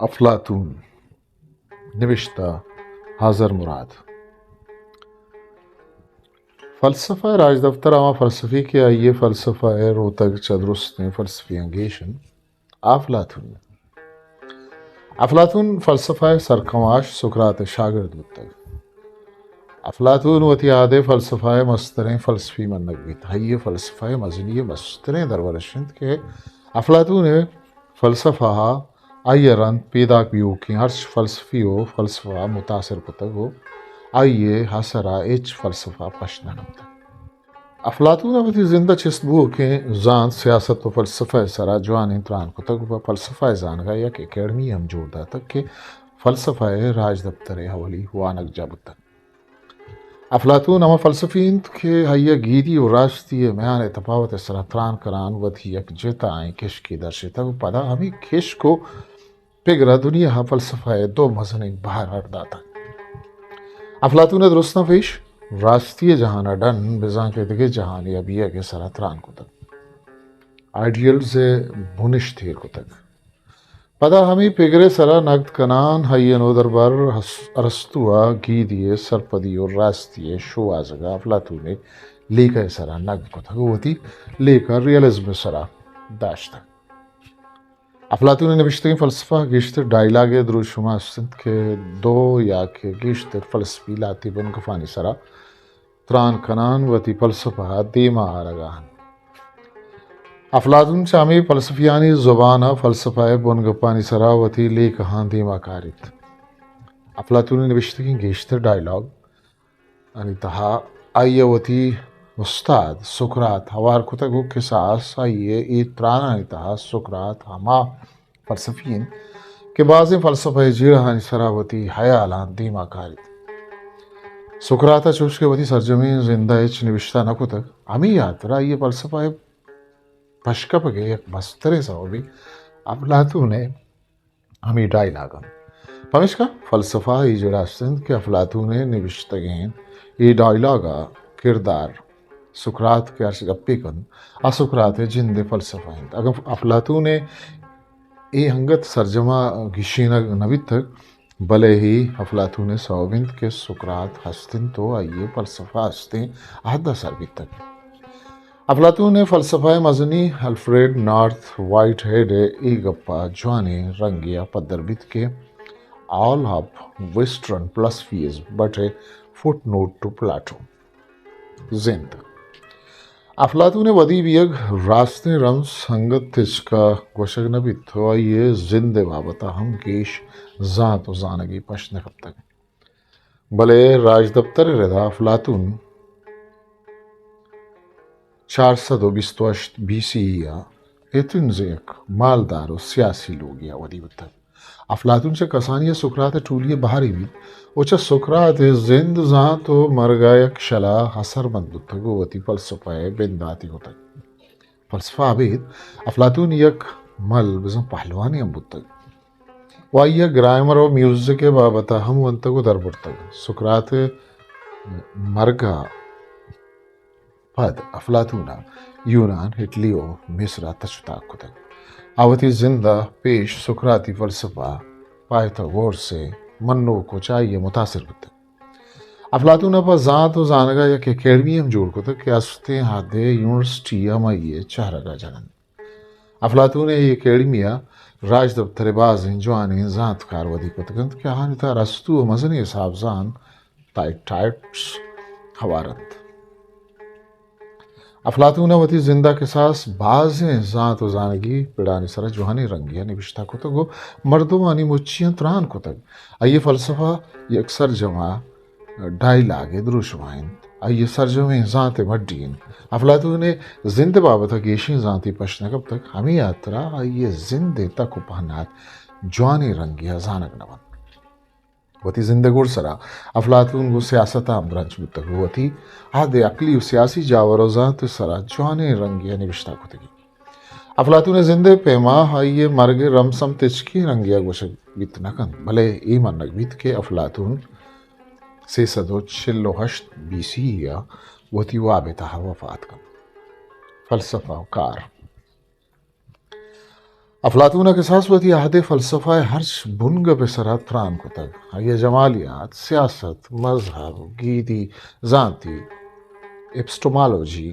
अफलातून नविश्ता हाजर मुराद फ़लसफ़ा राज दफ्तर आमा फ़लसफ़ी के आइए फ़लसफ़ा रोतक चदरुस्त फ़लसफ़ी अंगेशन अफलातून अफलातून फ़लसफ़ा सरकमाश सुकरात शागिर्द बुतक अफलातून वती आदे फ़लसफ़ा मस्तरें फ़लसफ़ी मनगवित हाइये फ़लसफ़ा मजनी मस्तरें दरवरशंत के अफलातून फ़लसफ़ा आइए रन पैदा कियो कि हर्ष फ़लसफ़ी हो फ़लसफ़ा मुतासर पुतक हो आइए हसरा एच फ़लसफ़ा पशना नमता अफलातून वती जिंदा चिस्बू के जान सियासत व फ़लसफ़ा सरा जवान इंतरान पुतक व फ़लसफ़ा जानगा या के अकेडमी हम जोड़दा तक के फ़लसफ़ा राज दफ्तर हवली वानक जाबुतक अफलातून अमा फ़लसफ़ीन के हय्या गीदी और राष्ट्रीय म्यान तफावत सरात्रान करान वधी यक जेता आए किश की दर्शिता पदा हमी किश को पिगरा दुनिया हा फ़लसफ़ा दो मजन एक बाहर हरदा था अफलातून दुरुस्ता पेश राष्ट्रीय जहाना डन बिजा के दिगे जहान या बिया के सरात्रान को तक आइडियल से बुनिश थे को तक पदा हमी पिगरे सरा नगद कनान हय्यनो दरबार अरस्तुआ गीदिये सरपदी और रास्तिये शो आजगा अफलातूने लेकर सरा नगद को था होती लेकर रियलिज्म सरा दाश्ता अफलातून नविश्ते फ़लसफ़ा गिश्तर डायलागे द्रुशुमा सिंध के दो या के गिश्तर फ़लसफ़ी लाती बन गफानी सरा त्रान कनान वती फ़लसफ़ा देमा आरगान अफलातून चामी फ़लसफ़ियानी ज़ुबान फ़लसफ़ा बुनगपानी सरावती ले कहाँ दीमा कारित अफलातून नविश्ते की गेश्तर डायलॉग अनि तहा आयवती उस्ताद सुकरात हवार कुतगु किसास आइए ई त्राना अनि तहा सुकरात हमा फ़लसफ़ीन के बाज़ फ़लसफ़ा जीरा सरावती हयालान दीमा कारित सुकराता चुश के वती सरजमी जिंदा एच निविश्ता न कुतक अमी यात्रा ये फ़लसफ़ा पशकप के एक मस्तरे सवबी अफलातून हमी डायलागन पमिश्का फ़लसफ़ा ई जड़ा सिंध के अफलातून निविश्तगेन ई डायलागा किरदार सुकरात के अर्श गप्पिकन असुकरात जिंदे फ़लसफ़ा हिंद अगर अफलातून ए हंगत सरजमा गिशीना नबित तक भले ही अफलातून सौबिंद के सुकरात हस्तिन तो आइए फ़लसफ़ा हस्ते आहदा सरबित तक अफलातून फ़लसफ़ा मजनी अल्फ्रेड नॉर्थ वाइट हेड ई गप्पा जवाने रंगिया पदरबित के all of Western philosophies but a footnote to Plato. जिंद अफलातून वदी बियग रास्ते रम संगत तिसका गोशग नबी तो ये जिंदे बाबता हम केश जात व जानगी पश्न कब तक भले राज दफ्तर रदा अफलातून 428 BC या एतुनजेक मालदार और सियासी लोग या वदी बतक अफलातून से कसानिया सुकरात टूलिए बाहरी भी ओचा सुकरात जिंद जहाँ तो मर गायक शला हसर बंद वती फ़लसफ़ा बिंदाती होता फ़लसफ़ा अबीद अफलातून यक मल बिजम पहलवानी हम बुतक वाइया ग्रामर और म्यूजिक के बाबता हम वंत को दरबरतक सुकरात मरगा पद अफलातूना यूनान इटली और मिस्र तशुताक को तक आवती जिंदा पेश सुकराती फ़लसफ़ा पाइथागोरस से मन्नो को चाहिए मुतासिर बुत अफलातून पर ज़ात व जानगा या के अकेडमी हम जोड़ को तक असते हादे यूनिवर्सिटी ये चाहरगा जनन अफलातून ये अकेडमिया राज दफ्तर बाज जवानी ज़ात कारवदी पतगंत के हानि था रस्तु मजनी साहबजान टाइप्स हवारत अफलातून वती जिंदा के सास बाज़ें ज़ात व जानगी पिड़ानी सरा जुहानी रंगिया निविश्ता को तक मर्दमानी मुच्चियाँ त्रान को तक आइए फ़लसफ़ा ये अक्सर जमा डायलागे द्रुशवाइन आइए सरजमे ज़ात मड्डीन अफलातून जिंद बाबत गेशी ज़ाती पश्न कब तक हमें यात्रा आइए जिंदे तक उपहनात जुआनी रंगिया जानक नवन वती जिंदगुर सरा अफलातून गो सियासता अमरंच बुतक वती आदे अकली सियासी जावरोजात सरा जुआने रंगिया निविश्ता को तगी अफलातून जिंदे पेमा हाइये मर्गे रमसम तिचकी रंगिया गोशक बित नकन भले ई मनक बित के अफलातून से सदो चिल्लो हश्त BC या वती वाबेता वफात कन फ़लसफ़ा कार अफलातून के सासवती आहद फ़लसफ़ा हर्श बुनग बेसरा त्रान को तक ये जमालियात सियासत मजहब गीदी जानती एप्स्टोमोलॉजी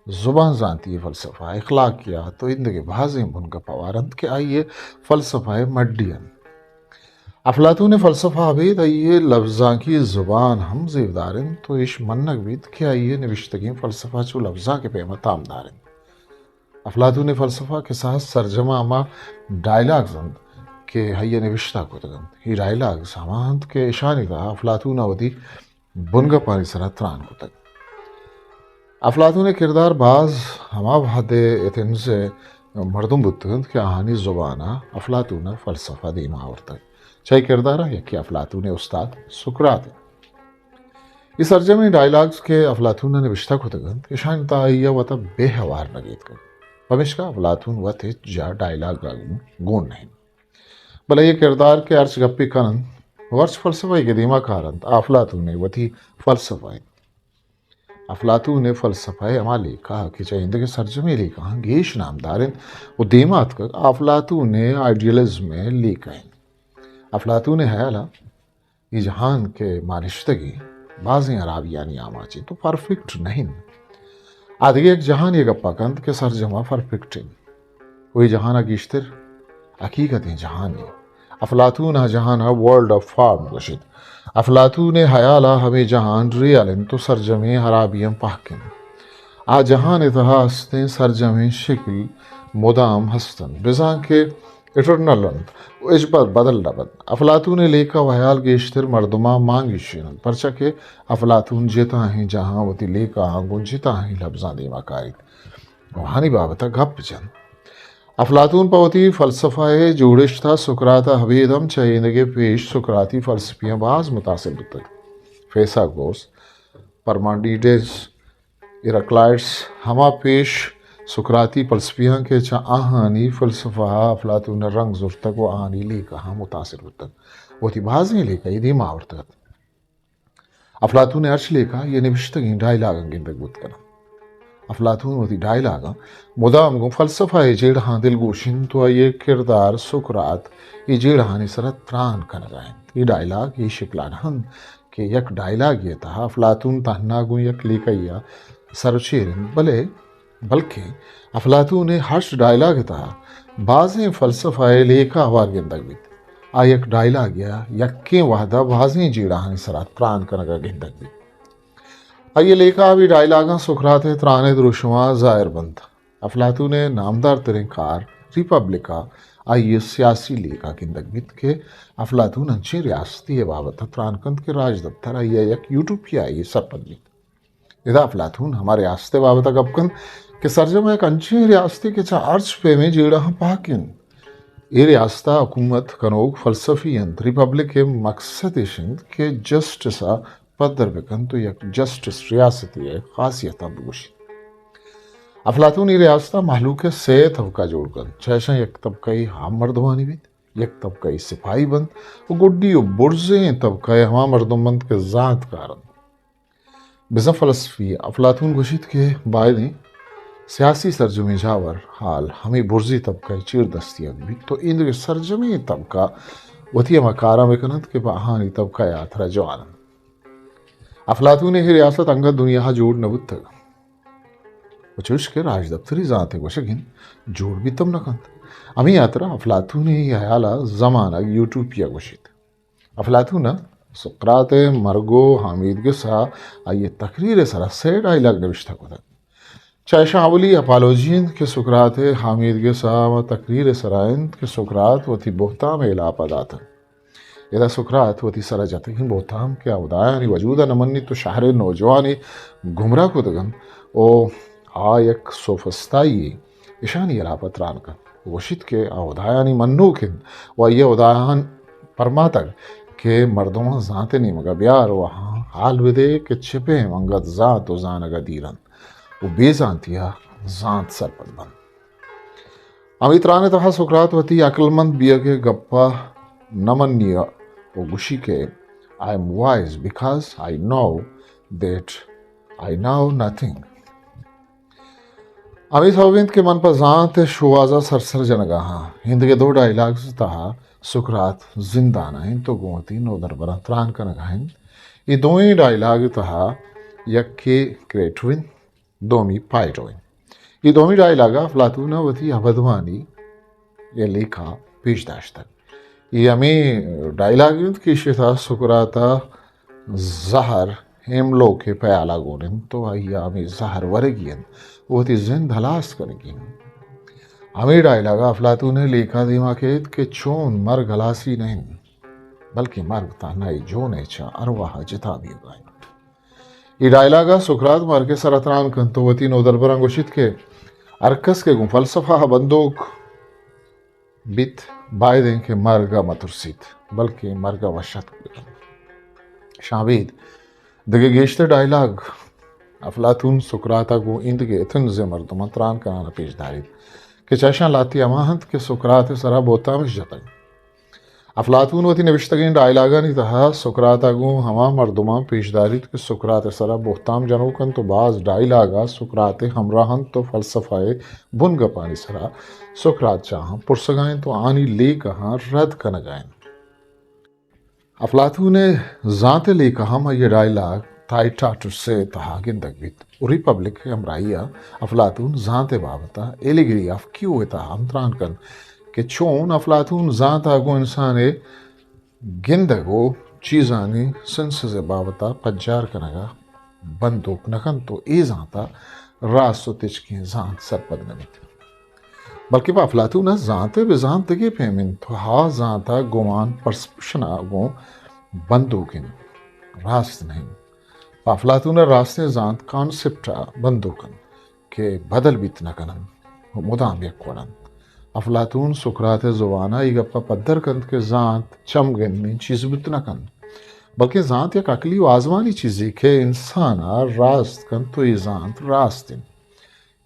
ज़ुबान जानती फ़लसफ़ा अखलाकियात तो इनके भाज़ें बुनग पवारंत के आइए फ़लसफ़ा मड्डियन अफलातून फ़लसफ़ा अबीद आइए लफ्ज़ा की ज़ुबान हम जेवदारन तो इश मन्नक बीत के आइए निविश्तगी फ़लसफ़ा चो लफ्ज़ा के पेमा तामदारन अफलातून फ़लसफ़ा के साथ सरजमा अमा डायलॉग्स के हये निविश्ता को तगन ही डायलॉग्स हमांत के इशानी था अफलातून अवधि बुनगा पानी सरा त्रान को तक अफलातून किरदार बाज हमा भादे इतन से मर्दुम बुतगंद के आहानी ज़ुबाना अफलातून फ़लसफ़ा दीमा और तक चाहे किरदार है कि अफलातून उस्ताद सुकरात इस सरजमी डायलॉग्स के अफलातून ने निविश्ता को तगन इशानी था ये वता बेहवार नगीत कर हमेशा अफलातून वत जा डायलॉग गुण नहीं भले ये किरदार के अर्च गप्पी कनन वर्ष फ़लसफ़ा के दीमा कारन अफलातून ने वती फ़लसफ़ा अफलातून ने फ़लसफ़ा अमाली कहा कि चाहे इंदे के सरजमे ली कहा गेश नामदारिन वो दीमात कर अफलातून ने आइडियलिज्म में ली कहें अफलातून ने हयाला ये जहान के मानिश्तगी बाज़ी अराबियानी आमाची तो परफेक्ट नहीं आदि एक जहान ये गप्पा कंद के सरजमा परफेक्ट वही जहान अगिश्तर हकीकतें जहान है अफलातून जहान वर्ल्ड ऑफ फार्म गशित अफलातून हयाला हमें जहान रियालिन तो सरजमे हराबियम पाकिन आ जहान इतिहासते सरजमे शिकल मुदाम हस्तन बिजा के इटरनल इस पर बदल डबन अफलातून लेका वहयाल गेश्तर मर्दमा मांगी शीनन परचा के अफलातून जेता हैं जहाँ वती लेका गुंजिता हैं लफ्जा दीमा कारी वहानी बाबता गप जन अफलातून पवती फ़लसफ़ा जोड़िश था सुकराता हबीदम चयिंदगे पेश सुकराती फ़लसफियाँ बाज मुतासिब तक फेसागोस परमांडीडेस इरक्लाइड्स हमा पेश सुकराती फ़लसफियाँ के चा आहानी फ़लसफ़ा अफलातून रंग जुर तक वो आहानी लेका हाँ मुतासिर तक वो थी बाज़ें लेका ये दीमा और तक अफलातून अर्श लेका ये निविश्तगी डायलॉग अंगिन बुत करना अफलातून वती डायलॉग मुदाम गो फ़लसफ़ा जेड़ हाँ दिल गोशिन तो ये किरदार सुकरात ये जेड़ हाँ सरा त्रान कर रहे ये डायलॉग ये शिकलान हन के यक डायलॉग ये था अफलातून तहना गो यक लेकैया सरचेरिन भले बल्कि अफलातून ने हर्ष डायलॉग था बाज़ें फ़लसफ़ा लेका वार गिंदग बीत आ यक डायलॉग या यक्के वाहदा बाज़ें जेड़ हाँ सरा त्रान कर गिंदग बीत आइए लेखा भी डायलागा सुकरात त्राने द्रुशुआ जाहिर बंद अफलातून ने नामदार तरीकार रिपब्लिका आइए सियासी लेखा किंदक बित के अफलातून अंचे रियासती बाबत त्रानकंद के राज दफ्तर आइए एक यूट्यूब की आइए सरपंच बीत इधा अफलातून हमारे आस्ते बाबत गपकन के सरजमा एक अंचे रियासती के चा अर्च पे में जेड़ा हम पाकिन ये रियासता हुकूमत कनोग फ़लसफ़ी रिपब्लिक के मकसद इशिंद के जस्टिसा पदर बेकन तो यक जस्टिस रियासती है खासियत बुशी अफलातून रियासता महलूक से तबका जोड़कर छह एक तबकई हम मर्दवानी बीत एक तबकई सिपाही बंद वो गुड्डी बुर्जे तबका हमा मर्दमंद के जात कारण बिजा फ़लसफ़ी अफलातून घोषित के बायदें सियासी सरजमी जावर हाल हमें बुर्जी तबका चीर दस्ती भी तो इन सरजमी तबका वती मकारा बेकनत के बहानी तबका यात्रा जवान अफलातून ही रियासत अंगद दुनिया जोड़ नबुत तक वचुश के राज दफ्तरी जाते वशगिन जोड़ भी तम नकंत अमी यात्रा अफलातून ही हयाला जमाना यूट्यूब या वशित अफलातून सुकरात मरगो हामिद के सा आइए तकरीर सरा से डायलॉग नविश्ता को तक चाहे शावली अपालोजियन के सुकरात हामिद के सा तकरीर सराइन के सुकरात वती बोहता में इलापादात यदा सुकरात वती सरा जाते ही बोहताम के उदायानी वजूदा नमन्नी तो शहर नौजवानी गुमराह को दगन ओ आयक सोफस्ताई ईशानी इलापत्रान का वशित के उदायानी मन्नूकिन व ये उदायान परमातक के मर्दों जाते नहीं मगा ब्यार वहाँ हाल विदे के छिपे मंगत जात व जानगा दीरन वो बेजांतिया जात सरपन बन अमित्राने तहा सुकरात वती अकलमंद बिया के गप्पा नमन्य वो गुशी के I am wise because I know that I know nothing Amit हविंद के मन पर जात शुआजा सरसर जनगाहा हिंद के दो डायलॉग्स तहा सुकरात जिंदाना हिंद तो गोती नोदर बरा त्रान कनगाहिंद ये दोई डायलॉग तहा यक्के क्रेटविन दोमी पाइटोइन ये दोमी डायलॉग अफलातून वती अबदवानी ये लेखा पेशदाश तक ये हमें डायलॉग की शिता सुकराता जहर हेमलो के पयाला गोरन तो आइया हमें जहर वरगियन वो ती जिंद हलास करगी हमें डायलॉग अफलातून ने लेखा दिमाकेत के चोन मर गलासी नहीं बल्कि मर्ग तानाई जो नेचा अरवाह जिता भी उगाए ये डायलॉग सुकरात मार के सरतरान कंतोवती नोदरबरा घोषित के अरकस के गुं फलसफा बंदूक बित बायदें के मर्गा मतुरसित बल्कि मर्गा वशत शाबिद दगे गेश्ते डायलॉग अफलातून सुकराता को इंद के इतन जे मर्दमा त्रान कराना पेश दारित के चैशा लाती अमाहंत के सुकरात सरा बोता में जतन अफलातून वती नविश्तगिन डायलॉगा नहीं तहा सुकराता को हमा मर्दमा पेशदारित के सुकरात सरा बोहताम जनोकन तो बाज डायलॉगा सुकराते हमराहन तो फलसफाए बुन गपानी सरा सुकरात चाह पुरसगाएं तो आनी ले कहाँ रद्द कन गाएं अफलातून ने जाते ले कहा मैं ये डायलॉग ताइटा से तहा गिंदगवित रिपब्लिक हमराइया अफलातून जाते बाबता एलिगिरी अफ क्यों होता हमत्रान कन के चोन अफलातून जाता गो इंसान गिंदगो चीज़ानी संसजे बाबता पज्जार कनगा बंदूक नकन तो ए जाता रासो तिचकी जात सरपद नमित बल्कि अफलातून जाते बेजान तगे पेमिन तो हा जाता गोमान परस्पशना गो बंदूकिन रास्त नहीं अफलातून रास्ते जात कॉन्सेप्ट बंदूकन के बदल बीत न कनन मुदाम यक्वरन अफलातून सुकरात जुबाना ई गप्पा पद्दर कंद के जात चम गन चीज बीत न कन बल्कि जात एक अकली आजमानी चीज़ी के इंसान रास्त कन तो ये जात रास्तिन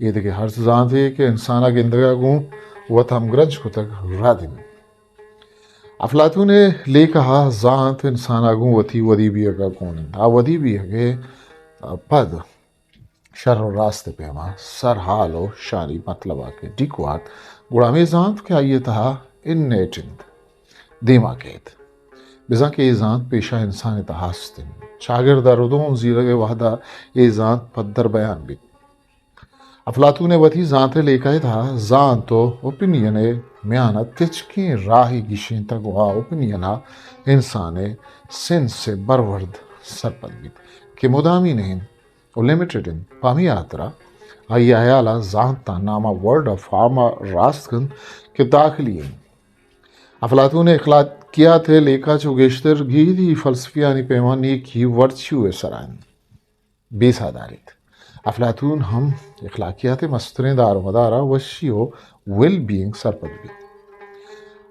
ये देखिए हर जात है कि इंसाना गिंदगा गूँ वत हम ग्रज को तक रादिन अफलातून ने ले कहा जात इंसाना गूँ वती वदी भी अगा कौन आ वदी भी अगे पद शर रास्ते पे हमा सर हालो शानी मतलब आके डिकवात गुड़ामे जात के आइए तहा इन नेटिंद दिमाकेत बिजा के ये जात पेशा इंसान तहास्तिन शागिर दारुदों जीरगे वहदा ये जात पद्दर बयान भी अफलातून ने वती जाते लेकर था जान तो ओपिनियन म्याना तिचकी राही गिशें तक वहा ओपिनियना इंसाने सिन से बरवर्द सरपदबित के मुदामी नहीं लिमिटेड इन पामी आतरा आई आयाला जानता नामा वर्ड ऑफ फार्मा रास्तगन के दाखिली अफलातून ने इखलाक किया थे लेका चुगेश्तर गीदी फलसफियानी पैमानी की वर्च्यू सरान बेसादारित अफलातून हम इखलाकियात मस्तरें दारोमदारा वशियो वेल बीइंग सरपदबी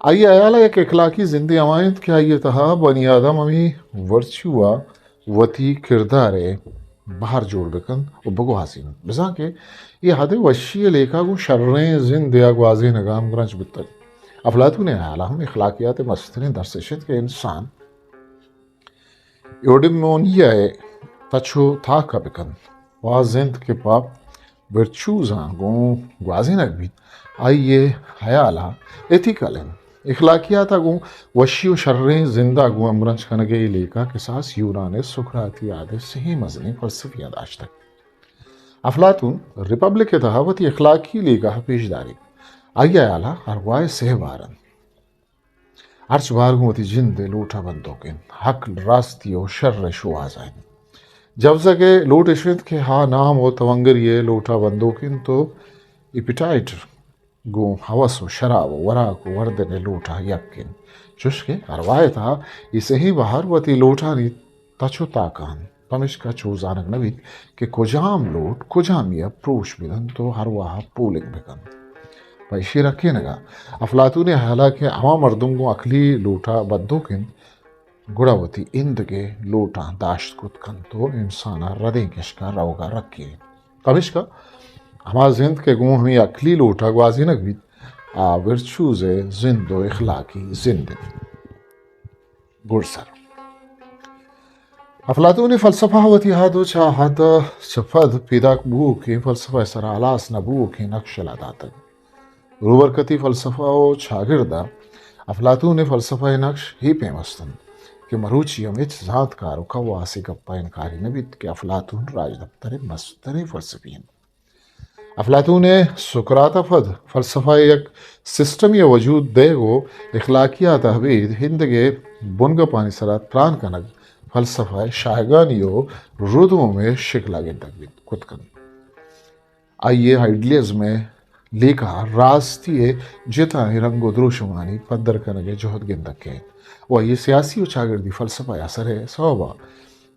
आइए आयाला एक इखलाकी जिंदगी अमायत क्या ये तहा बनी आदम अमी वर्च्युआ वती किरदार बाहर जोड़ बेकन और बगो हासिन बिजा के ये हदे वशी लेखा को शर्रें जिंद या ग्वाजे नगाम ग्रंच बितर अफलातून आयाला हम इखलाकियात मस्तरें दरसेशत के इंसान योडिमोनिया तछो था का बेकन वाजिंद के पाप वर्चूज़ा गो ग्वाजिनक भी आइए हयाला एथिकलन इखलाकियाता गो वशियो शर्रें जिंदा गो अमरंज कनगे लेका के सास यूनाने सुकराती आदे सही मजने फलसफिया दाश तक अफलातून रिपब्लिक के तहावती इखलाकी लेका पेशदारी आइए आला अरवाए सहवारन अर्च बारगोती जिंद लूठा बंदोकिन हक रास्तियो शर्र शुआजाइन जब सके लोट इश्वित के हा नाम हो तवंगर ये लोटा बंदूकिन तो इपिटाइट गो हवस हो शराब वरा को वर्दने लोटा यक्किन चुस्के अरवाए था इसे ही बाहर वती लोटा नी तचो ताकान पमिश का चोजानक नवी के कुजाम लोट कुजामिया प्रोश बिदन तो हर वाह पोलिंग बिकन पैशी रखे नगा अफलातून ने हालांकि अमा मर्दों को अखली लोटा बंदूकिन गुड़ावती इंद के लोटा दाश्त कुतकन तो इंसाना रदे किशका रवगा रखे कमिश्का हमार जिंद के गुँ हमें अखली लोटा ग्वाजी नकवी आ विरचूज़े जिंदो इखलाकी जिंदगी गुरसर अफलातून फ़लसफ़ा वती हादो चाहत चफद पिदाक बू के फ़लसफ़ा सरा अलास नबू के नक्शला दातक रूबरकती फ़लसफ़ा ओ शागिर्दा अफलातून फ़लसफ़ा नक्श ही पेमस्तन कि मरूची अमित ज़ात कारो का वासी गप्पा इनकारी नबित के अफलातून राज दफ्तर मस्तरे फ़लसफ़ीन अफलातून सुकरात फद फ़लसफ़ा एक सिस्टम या वजूद देगो इखलाकिया तहवीद हिंदगे बुनग पानी सरा त्रान कनक फ़लसफ़ा शाहगानियो रुदों में शिकला गिंदक कुतकन आइए आइडियल्स में लेखा राष्ट्रीय जिता रंगो द्रोशुमानी पद्दर कनगे जोहद गिंदके वही सियासी उचागर्दी फ़लसफ़ा असर है सौबा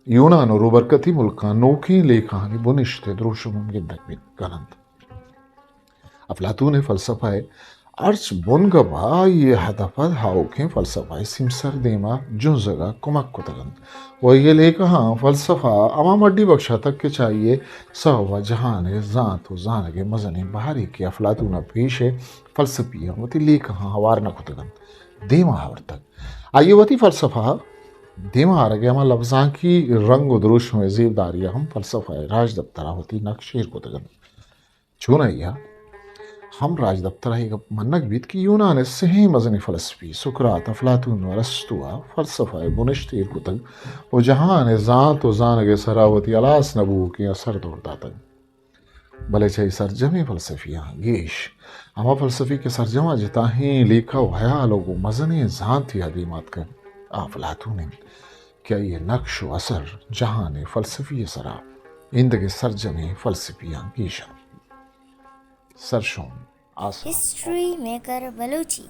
यूनान और बरकती मुल्का नोकी लेखानी बुनिश्ते द्रोशुमन गिंदक बिन गनंत अफलातून फ़लसफ़ा अर्च बुनगबा ये हदफद हाउके फ़लसफ़ा सिमसर देमा जुंजगा कुमक कुतगन वही लेखा फ़लसफ़ा अमामड्डी बख्शा तक के चाहिए सवा जहान ज़ात ज़ानगे मजने बाहरी के अफलातून पेशे फ़लसफ़िया वती लेखा हवार न कुतगन देमा हवर तक आइए वती फ़लसफ़ा देमा आ गया लफ्ज़ा की रंग द्रुश में जेबदारिया हम फ़लसफ़ा राज दफ्तरा होती नक्शेर कुतगन चुनैया हम राज दफ्तर है मन्नक बीत की यूनान सही मजनी फ़लसफ़ी सुकरात अफलातून वरस्तुआ फ़लसफ़ा बुनश्तीर कुतग वो जहान ज़ात व ज़ानगे सरावती अलास नबू के असर दौड़ता तक भले चाहे सरजमी फ़लसफ़ियाँ गेश अमा फ़लसफ़ी के सरजमा जिता ही लेखा वया लोगो मजने ज़ात यादी मात कर अफलातून क्या ये नक्श व असर जहान फ़लसफ़ी सरा इंदगे सरजमी फ़लसफ़ियाँ गेशन सरशों आसान History Maker Baluchi.